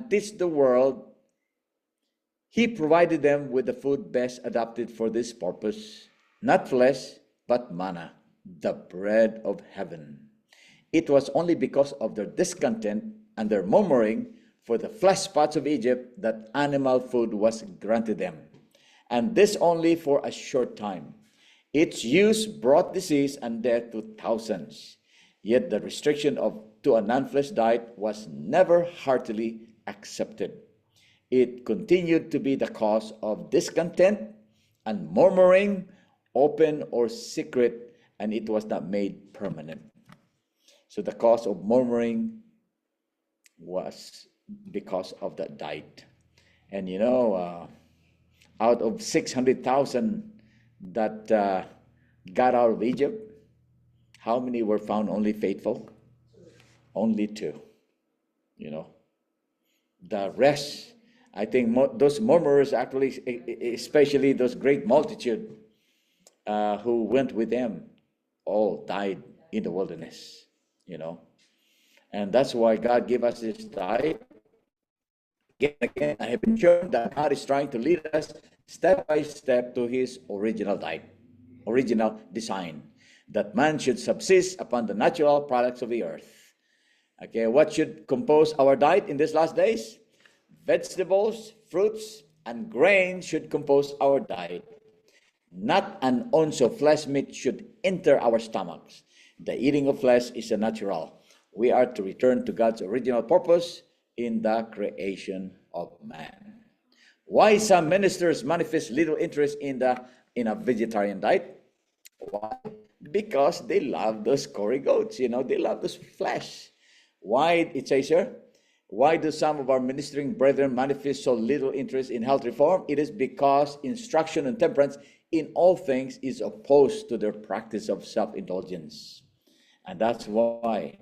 and teach the world, he provided them with the food best adapted for this purpose, not flesh, but manna, the bread of heaven. It was only because of their discontent and their murmuring for the flesh pots of Egypt that animal food was granted them, and this only for a short time. Its use brought disease and death to thousands, yet the restriction to a non-flesh diet was never heartily accepted. It continued to be the cause of discontent and murmuring, open or secret, and it was not made permanent. So the cause of murmuring was because of that diet. And out of 600,000 that got out of Egypt, how many were found only faithful? Only 2. The rest, I think those murmurers actually, especially those great multitude who went with them, all died in the wilderness, And that's why God gave us this diet. Again, I have been shown that God is trying to lead us step by step to his original diet, original design, that man should subsist upon the natural products of the earth. Okay, what should compose our diet in these last days? Vegetables, fruits, and grain should compose our diet. Not an ounce of flesh meat should enter our stomachs. The eating of flesh is a natural. We are to return to God's original purpose in the creation of man. Why some ministers manifest little interest in a vegetarian diet? Why? Because they love those curry goats, they love those flesh. Why, it says here, why do some of our ministering brethren manifest so little interest in health reform? It is because instruction and temperance in all things is opposed to their practice of self-indulgence. And that's why.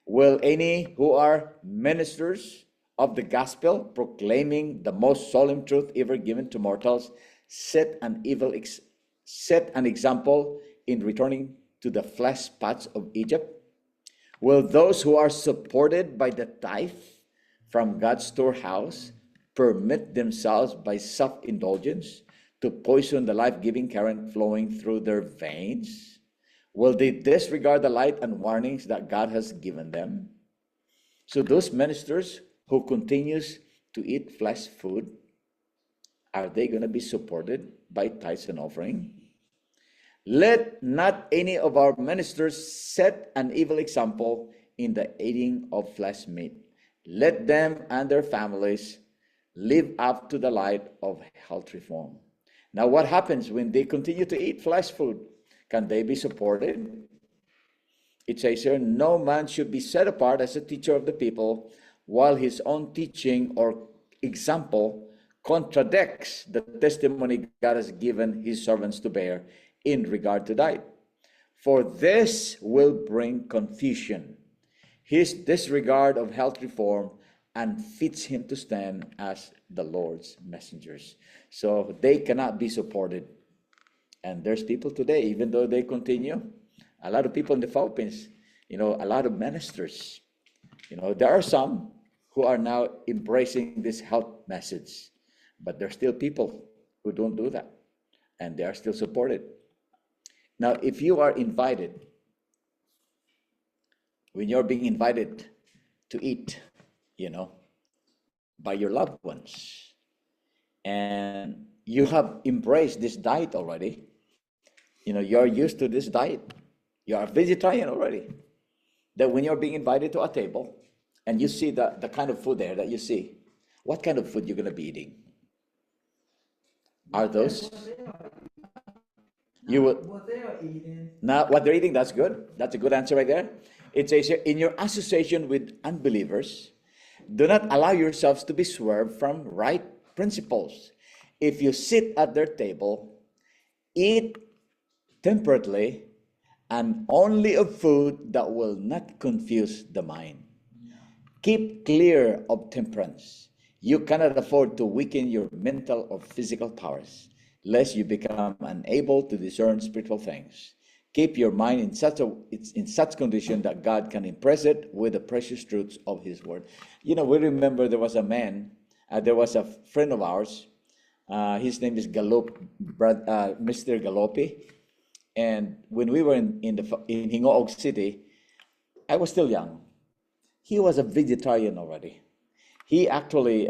Will any who are ministers of the gospel, proclaiming the most solemn truth ever given to mortals, set an example in returning to the flesh pots of Egypt? Will those who are supported by the tithe from God's storehouse permit themselves by self-indulgence to poison the life-giving current flowing through their veins? Will they disregard the light and warnings that God has given them? So those ministers who continues to eat flesh food, are they going to be supported by tithes and offering? Let not any of our ministers set an evil example in the eating of flesh meat. Let them and their families live up to the light of health reform. Now, what happens when they continue to eat flesh food? Can they be supported? It says here, no man should be set apart as a teacher of the people, while his own teaching or example contradicts the testimony God has given his servants to bear in regard to diet. For this will bring confusion. His disregard of health reform unfits him to stand as the Lord's messengers. So they cannot be supported. And there's people today, even though they continue, a lot of people in the Philippines, a lot of ministers, there are some who are now embracing this health message, but there's still people who don't do that, and they are still supported. Now, if you are invited, when you're being invited to eat, by your loved ones, and you have embraced this diet already, you're used to this diet, you're a vegetarian already, that when you're being invited to a table and you see the kind of food there that you see, what kind of food you're going to be eating? Are those? You would. What they are eating. Now, what they're eating, that's good. That's a good answer right there. It says here, in your association with unbelievers, do not allow yourselves to be swerved from right principles. If you sit at their table, eat temperately and only of food that will not confuse the mind. Keep clear of temperance. You cannot afford to weaken your mental or physical powers, lest you become unable to discern spiritual things. Keep your mind in such condition that God can impress it with the precious truths of His Word. We remember there was a man, there was a friend of ours. His name is Mr. Galopi. And when we were in Hingoog City, I was still young. He was a vegetarian already. He actually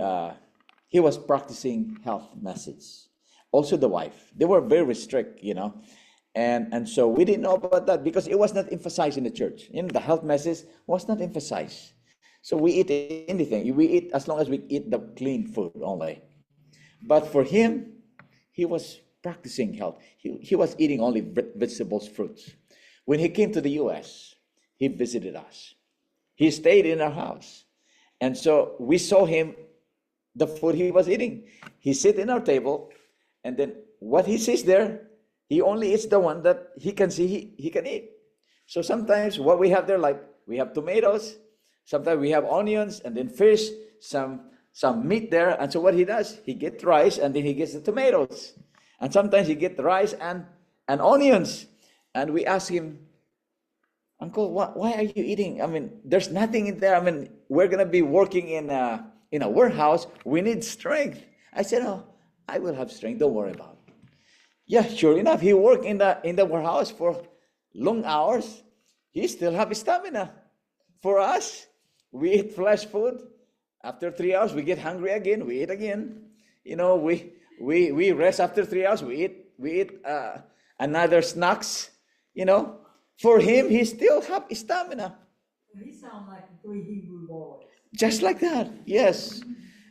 he was practicing health methods. Also the wife. They were very strict, And so we didn't know about that because it was not emphasized in the church. The health message was not emphasized. So we eat anything. We eat as long as we eat the clean food only. But for him, he was practicing health. He was eating only vegetables, fruits. When he came to the U.S., he visited us. He stayed in our house. And so we saw him, the food he was eating. He sit in our table, and then what he sees there, he only eats the one that he can see he can eat. So sometimes what we have there, like we have tomatoes, sometimes we have onions, and then fish, some meat there. And so what he does, he gets rice, and then he gets the tomatoes. And sometimes he gets rice and onions. And we ask him, Uncle, why are you eating? There's nothing in there. We're going to be working in a warehouse. We need strength. I said, oh, I will have strength. Don't worry about it. Yeah, sure enough, he worked in the warehouse for long hours. He still have stamina. For us, we eat flesh food. After 3 hours, we get hungry again. We eat again. We rest after 3 hours. We eat another snacks. For him, he still have stamina. He sounds like 3 Hebrew boys. Just like that, yes.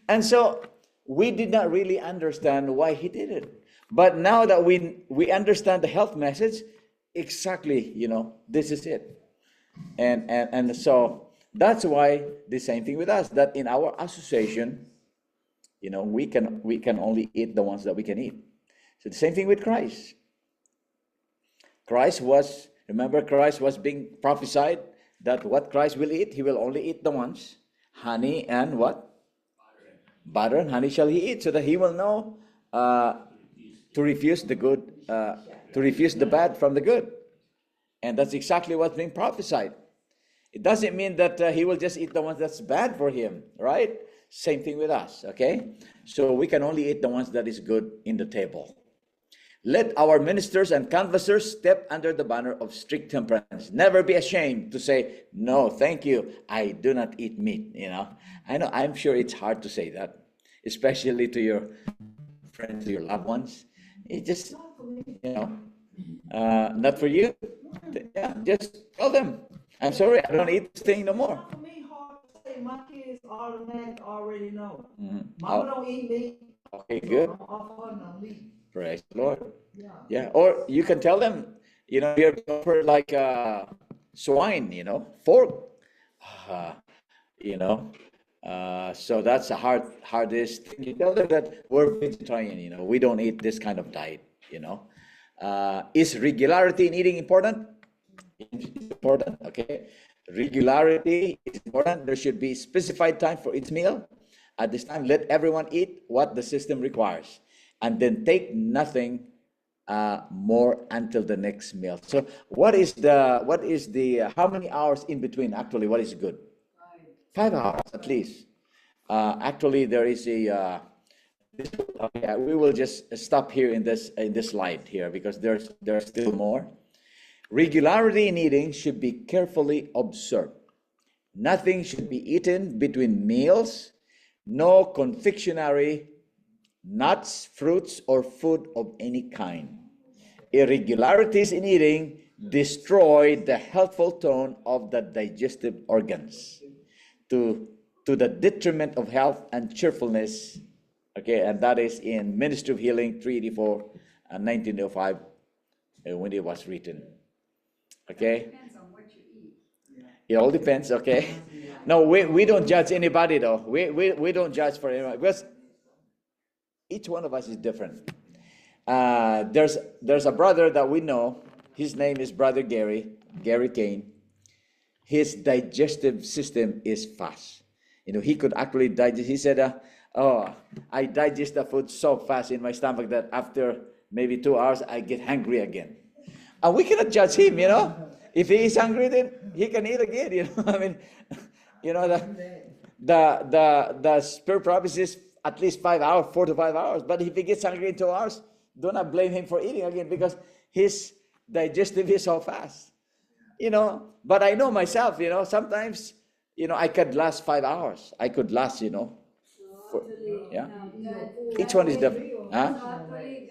And so we did not really understand why he did it. But now that we understand the health message, exactly, this is it. And so that's why the same thing with us, that in our association, we can only eat the ones that we can eat. So the same thing with Christ. Christ was being prophesied that what Christ will eat, he will only eat the ones, honey and what? Butter and honey shall he eat, so that he will know to refuse the good, to refuse the bad from the good. And that's exactly what's being prophesied. It doesn't mean that he will just eat the ones that's bad for him, right? Same thing with us, okay? So we can only eat the ones that is good in the table. Let our ministers and canvassers step under the banner of strict temperance. Never be ashamed to say, no, thank you, I do not eat meat, I'm sure it's hard to say that, especially to your friends, to your loved ones. It just, not for you. Yeah, just tell them, I'm sorry, I don't eat this thing no more. For me, hard to say. My kids already know. Mm-hmm. Mama don't eat meat. Okay, good. I'm off her no meat. Praise the Lord. Yeah. Yeah, or you can tell them, you're offered like swine, pork, so that's the hardest thing. You tell them that we're vegetarian, we don't eat this kind of diet, Is regularity in eating important? It's important, okay? Regularity is important. There should be specified time for each meal. At this time, let everyone eat what the system requires, and then take nothing more until the next meal. So what is the how many hours in between? Actually, what is good? 5 hours at least. Actually, there is a okay, we will just stop here in this slide here, because there's still more. Regularity in eating should be carefully observed. Nothing should be eaten between meals. No confectionery, nuts, fruits, or food of any kind. Irregularities in eating destroy the healthful tone of the digestive organs to the detriment of health and cheerfulness. Okay, and that is in Ministry of Healing 384 and 1905 when it was written. Okay? It depends on what you eat. It all depends, okay? No, we don't judge anybody though. We don't judge for anyone, because each one of us is different. There's a brother that we know. His name is Brother Gary Kane. His digestive system is fast. He could actually digest. He said, I digest the food so fast in my stomach that after maybe 2 hours, I get hungry again. And we cannot judge him, you know. If he is hungry, then he can eat again, you know. I mean, you know, the spirit prophecy is at least 5 hours, 4 to 5 hours. But if he gets hungry in 2 hours, do not blame him for eating again, because his digestive is so fast, you know. But I know myself, you know, sometimes, you know, I could last 5 hours. I could last, you know, So actually, yeah. God Each one is make- different. So Huh? actually,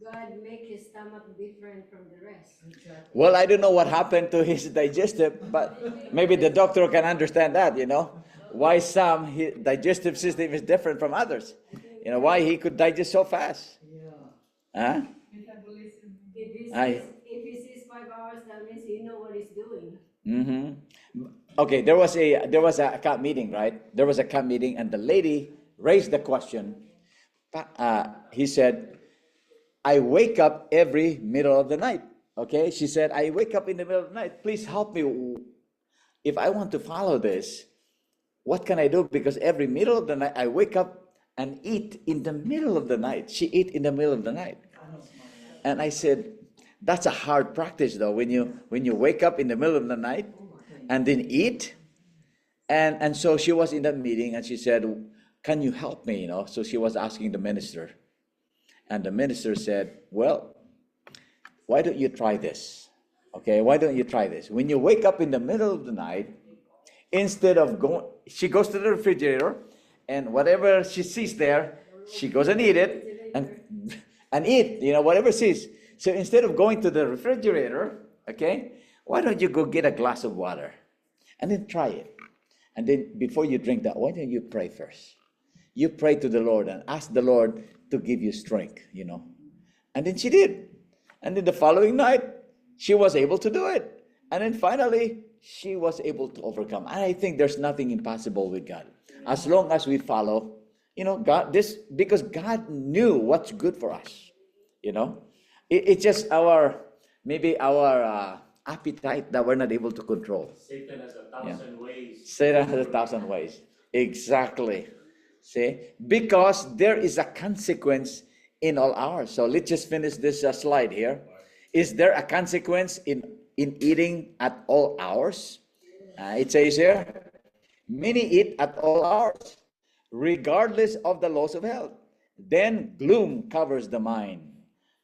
God make his stomach different from the rest. Well, I don't know what happened to his digestive, but maybe the doctor can understand that, you know, why some his digestive system is different from others. You know, why he could digest so fast. Huh? If he sees 5 hours, that means he know what he's doing. Okay, there was a camp meeting, right? There was a camp meeting, and the lady raised the question. He said, I wake up every middle of the night. Okay, she said, I wake up in the middle of the night. Please help me. If I want to follow this, what can I do? Because every middle of the night, I wake up and eat in the middle of the night. She eat in the middle of the night. And I said, that's a hard practice though, when you wake up in the middle of the night and then eat. And so she was in that meeting and she said, can you help me? You know, so she was asking the minister. And the minister said, well, why don't you try this? Okay, why don't you try this? When you wake up in the middle of the night, instead of going, she goes to the refrigerator, and whatever she sees there, she goes and eat it, and eat, you know, whatever she sees. So instead of going to the refrigerator, okay, why don't you go get a glass of water, and then try it. And then before you drink that, why don't you pray first? You pray to the Lord and ask the Lord to give you strength, you know. And then she did. And then the following night, she was able to do it. And then finally, she was able to overcome. And I think there's nothing impossible with God. As long as we follow, you know, God, because God knew what's good for us, you know. It's just maybe our appetite that we're not able to control. Satan has 1,000 ways. Satan has 1,000 ways. Exactly. See? Because there is a consequence in all hours. So let's just finish this slide here. Is there a consequence in eating at all hours? It says here, many eat at all hours, regardless of the laws of health. Then gloom covers the mind.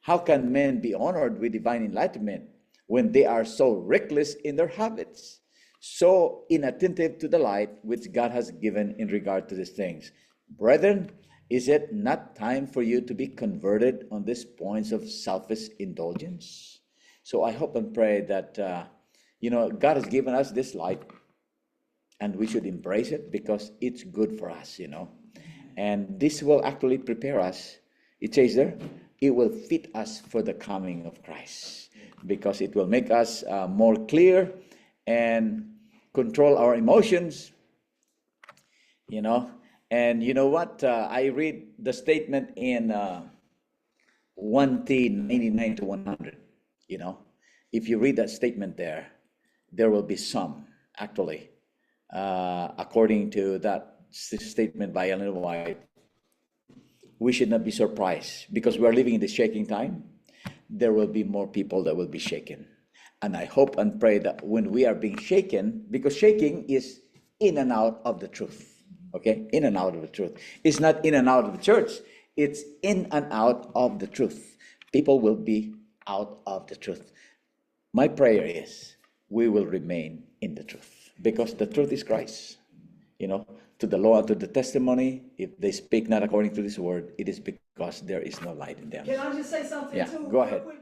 How can men be honored with divine enlightenment when they are so reckless in their habits, so inattentive to the light which God has given in regard to these things? Brethren, is it not time for you to be converted on these points of selfish indulgence? So I hope and pray that, you know, God has given us this light, and we should embrace it because it's good for us, you know. And this will actually prepare us. It says there, it will fit us for the coming of Christ, because it will make us more clear and control our emotions, you know. And you know what? I read the statement in 1 T 99 to 100. You know, if you read that statement there will be some, actually, according to that statement by Ellen White. We should not be surprised, because we are living in this shaking time. There will be more people that will be shaken. And I hope and pray that when we are being shaken, because shaking is in and out of the truth. Okay, in and out of the truth. It's not in and out of the church. It's in and out of the truth. People will be out of the truth. My prayer is we will remain in the truth, because the truth is Christ. You know, to the law and to the testimony, if they speak not according to this word, it is because there is no light in them. Can I just say something Yeah, too? go real ahead. quick?